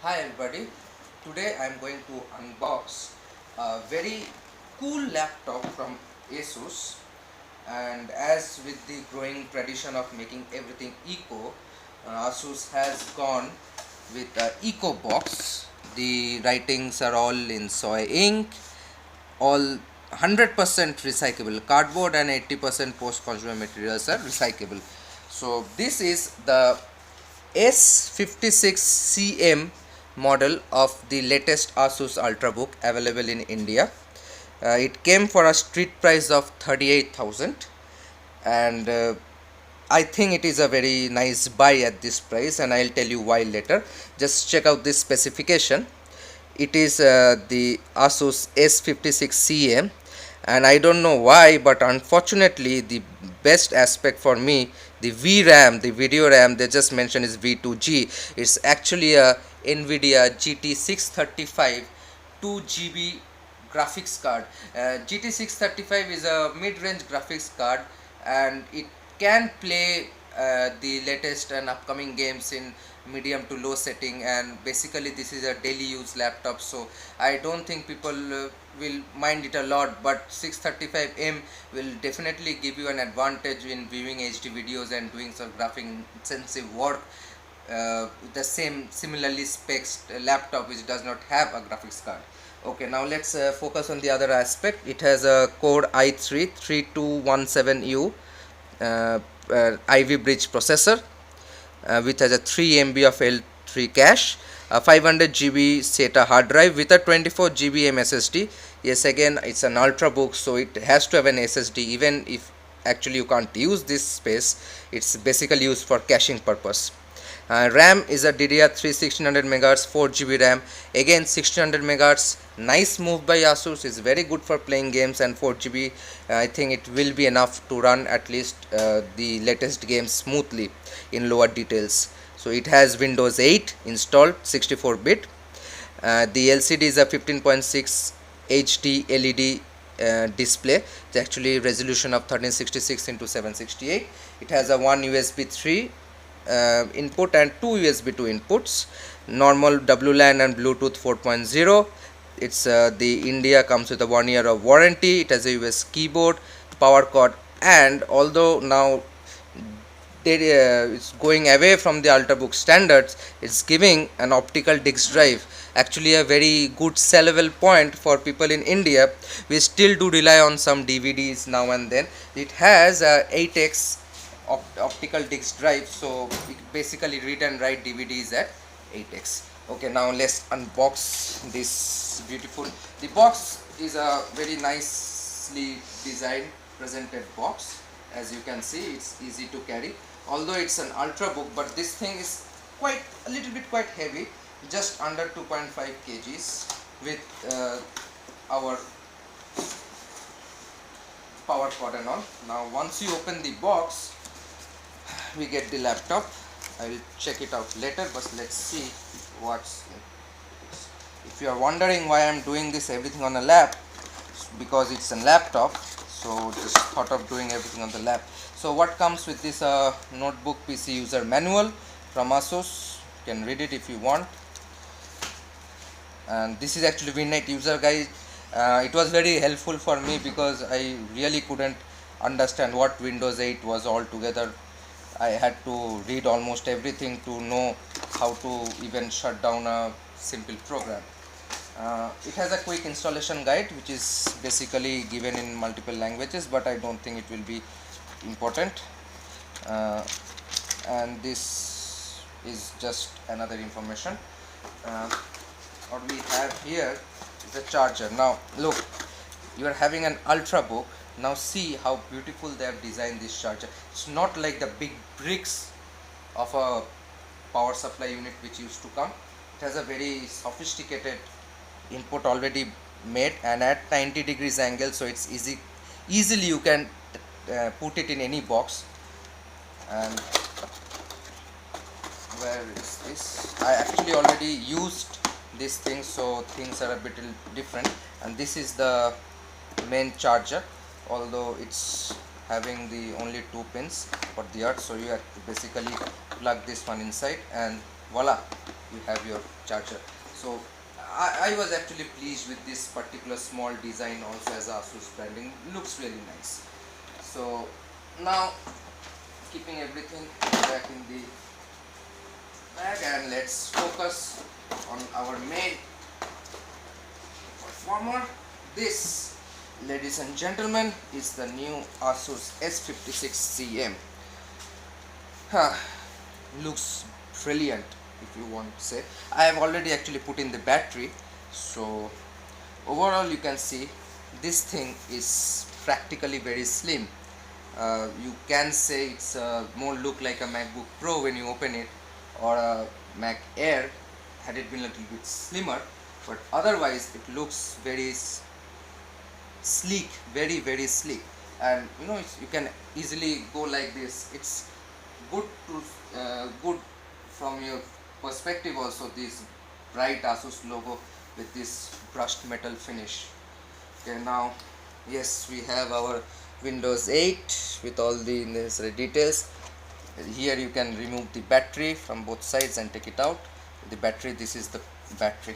Hi everybody, today I am going to unbox a very cool laptop from Asus, and as with the growing tradition of making everything eco, Asus has gone with a eco box. The writings are all in soy ink, all 100% recyclable cardboard and 80% post-consumer materials are recyclable. So this is the S56-CM model of the latest Asus Ultrabook available in India. It came for a street price of 38,000, and I think it is a very nice buy at this price, and I'll tell you why later. Just check out this specification. It is the Asus S56-CM, and I don't know why, but unfortunately the best aspect for me, the VRAM, the video RAM they just mentioned is V2G. It's actually a NVIDIA GT635 2GB graphics card. GT635 is a mid-range graphics card, and it can play the latest and upcoming games in medium to low setting, and basically this is a daily use laptop, so I don't think people will mind it a lot. But 635M will definitely give you an advantage in viewing HD videos and doing some graphic intensive work with the similarly specs laptop which does not have a graphics card. Okay, now let's focus on the other aspect. It has a Core i3 3217U Ivy Bridge processor, which has a 3 MB of L3 cache, a 500 GB SATA hard drive with a 24 GB SSD. Yes, again it's an ultrabook, so it has to have an SSD. Even if actually you can't use this space, it's basically used for caching purpose. RAM is a DDR3 1600 MHz 4 GB RAM. Again 1600 MHz, nice move by Asus, is very good for playing games, and 4 GB I think it will be enough to run at least the latest games smoothly in lower details. So it has Windows 8 installed, 64-bit. The LCD is a 15.6 HD LED display. It's actually resolution of 1366 into 768. It has a one USB 3 input and two USB 2 inputs, normal WLAN and Bluetooth 4.0. It's the India comes with a 1 year of warranty. It has a US keyboard, power cord, and although now it's going away from the Ultrabook standards, it's giving an optical disk drive, actually a very good sellable point for people in India. We still do rely on some DVDs now and then. It has a 8x optical disk drive, so we basically read and write DVDs at 8x. Okay, now let's unbox this beautiful. The box is a very nicely designed, presented box. As you can see, it's easy to carry, although it's an Ultrabook, but this thing is quite a little bit quite heavy, just under 2.5 kgs, with our power cord and all. Now once you open the box, we get the laptop. I will check it out later, but let's see what's in it. If you are wondering why I am doing this everything on a lap, because it's a laptop, so just thought of doing everything on the lap. So what comes with this notebook PC user manual from Asus? You can read it if you want. And this is actually VNet user guide. It was very helpful for me because I really couldn't understand what Windows 8 was altogether. I had to read almost everything to know how to even shut down a simple program. It has a quick installation guide which is basically given in multiple languages, but I don't think it will be important. And this is just another information. What we have here is a charger. Now look, you are having an Ultrabook. Now see how beautiful they have designed this charger. It's not like the big bricks of a power supply unit which used to come. It has a very sophisticated input already made, and at 90 degrees angle, so it's easily you can put it in any box. And where is this? I actually already used this thing, so things are a bit different. And this is the main charger, although it's having the only 2 pins for the earth, so you have to basically plug this one inside, and voila, you have your charger. So I was actually pleased with this particular small design, also as Asus branding, looks really nice. So now, keeping everything back in the bag, and let's focus on our main performer. This, ladies and gentlemen, is the new Asus S56-CM. Huh, looks brilliant, if you want to say. I have already actually put in the battery, so overall you can see this thing is practically very slim. You can say it's more look like a MacBook Pro when you open it, or a Mac Air had it been a little bit slimmer, but otherwise it looks very sleek, very sleek. And you know, you can easily go like this. It's good to good from your perspective also, this bright Asus logo with this brushed metal finish. Okay, now yes, we have our Windows 8 with all the necessary details. Here you can remove the battery from both sides and take it out. The battery, this is the battery,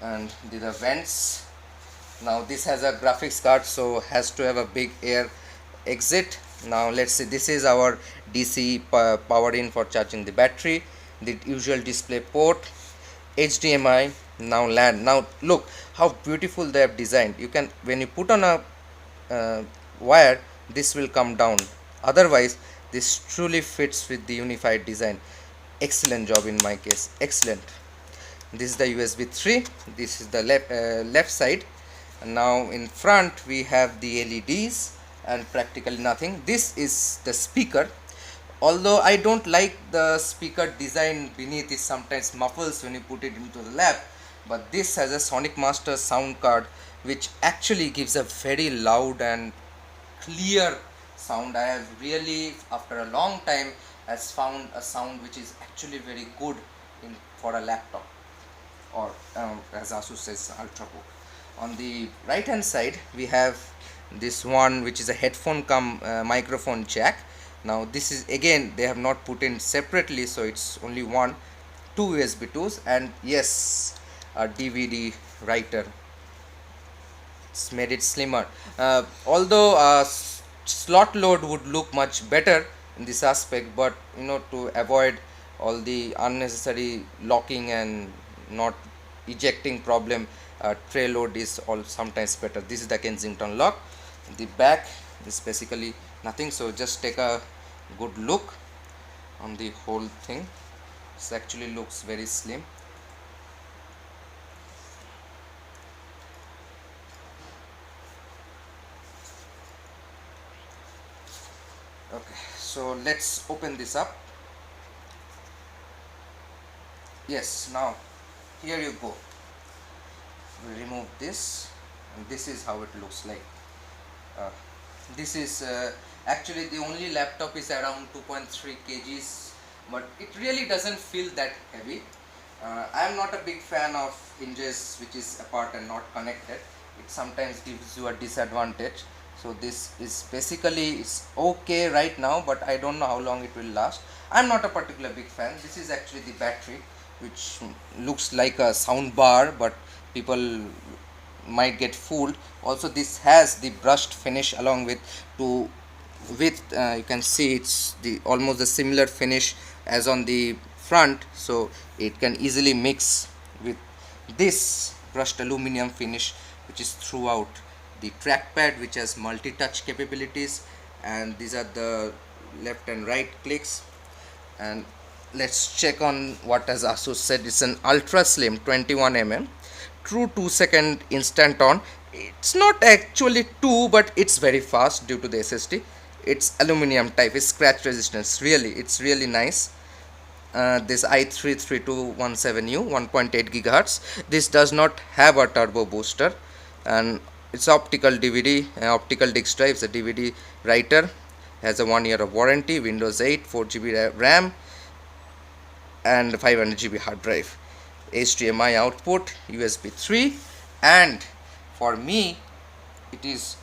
and these are vents. Now this has a graphics card, so has to have a big air exit. Now let's see, this is our DC power in for charging the battery, the usual display port, HDMI, now LAN. Now look how beautiful they have designed. You can, when you put on a wire, this will come down. Otherwise this truly fits with the unified design. Excellent job in my case, excellent. This is the USB 3, this is the left side. And now in front we have the LEDs and practically nothing. This is the speaker. Although I don't like the speaker design beneath, it sometimes muffles when you put it into the lap, but this has a Sonic Master sound card which actually gives a very loud and clear sound. I have really, after a long time, has found a sound which is actually very good for a laptop, or as Asus says, ultrabook. On the right hand side we have this one which is a headphone cum microphone jack. Now this is, again, they have not put in separately, so it's only two USB 2s, and yes, a DVD writer. It's made it slimmer. Although slot load would look much better in this aspect, but you know, to avoid all the unnecessary locking and not ejecting problem, tray load is all sometimes better. This is the Kensington lock. The back is basically nothing, so just take a good look on the whole thing. This actually looks very slim. Okay, so let's open this up. Yes, now here you go. We remove this, and this is how it looks like. This is actually the only laptop is around 2.3 kgs, but it really doesn't feel that heavy. I am not a big fan of hinges which is apart and not connected. It sometimes gives you a disadvantage. So this is basically, it's okay right now, but I don't know how long it will last. I'm not a particular big fan. This is actually the battery, which looks like a sound bar, but people might get fooled. Also this has the brushed finish along with you can see it's the almost the similar finish as on the front, so it can easily mix with this brushed aluminum finish which is throughout. The trackpad which has multi-touch capabilities, and these are the left and right clicks. And let's check on what as Asus said. It's an ultra slim 21mm, true 2-second instant on. It's not actually 2, but it's very fast due to the SSD. It's aluminum type, it's scratch resistance. Really, it's really nice. This i3-3217U 1.8 GHz. This does not have a turbo booster, and it's optical DVD, optical disk drive. It's a DVD writer, has a 1 year of warranty, Windows 8, 4GB RAM, and 500GB hard drive. HDMI output, USB 3, and for me it is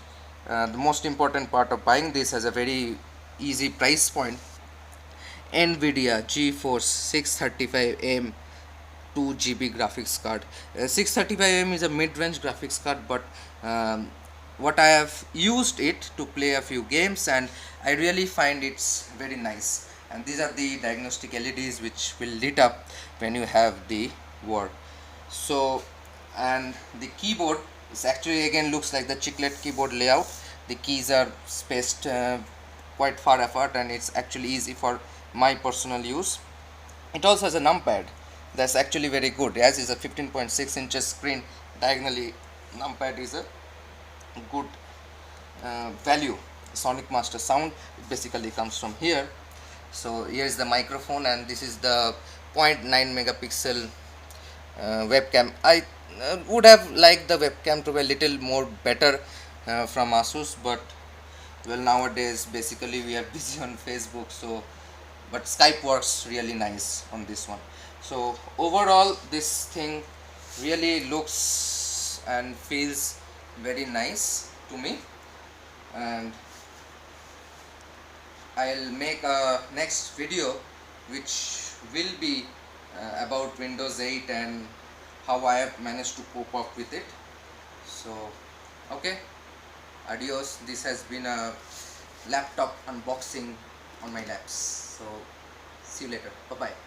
the most important part of buying this has a very easy price point. NVIDIA GeForce 635M 2 GB graphics card. 635mm is a mid-range graphics card, but what I have used it to play a few games, and I really find it's very nice. And these are the diagnostic LEDs which will lit up when you have the word. So, and the keyboard is actually again looks like the chiclet keyboard layout. The keys are spaced quite far apart, and it's actually easy for my personal use. It also has a numpad that's actually very good, as is a 15.6 inches screen. Diagonally numpad is a good value. Sonic Master sound, it basically comes from here. So here is the microphone, and this is the 0.9 megapixel webcam. I would have liked the webcam to be a little more better from Asus, but well, nowadays basically we are busy on Facebook, so but Skype works really nice on this one. So overall this thing really looks and feels very nice to me, and I'll make a next video which will be about Windows 8 and how I have managed to cope up with it. So okay, adios. This has been a laptop unboxing on my laps. So see you later. Bye bye.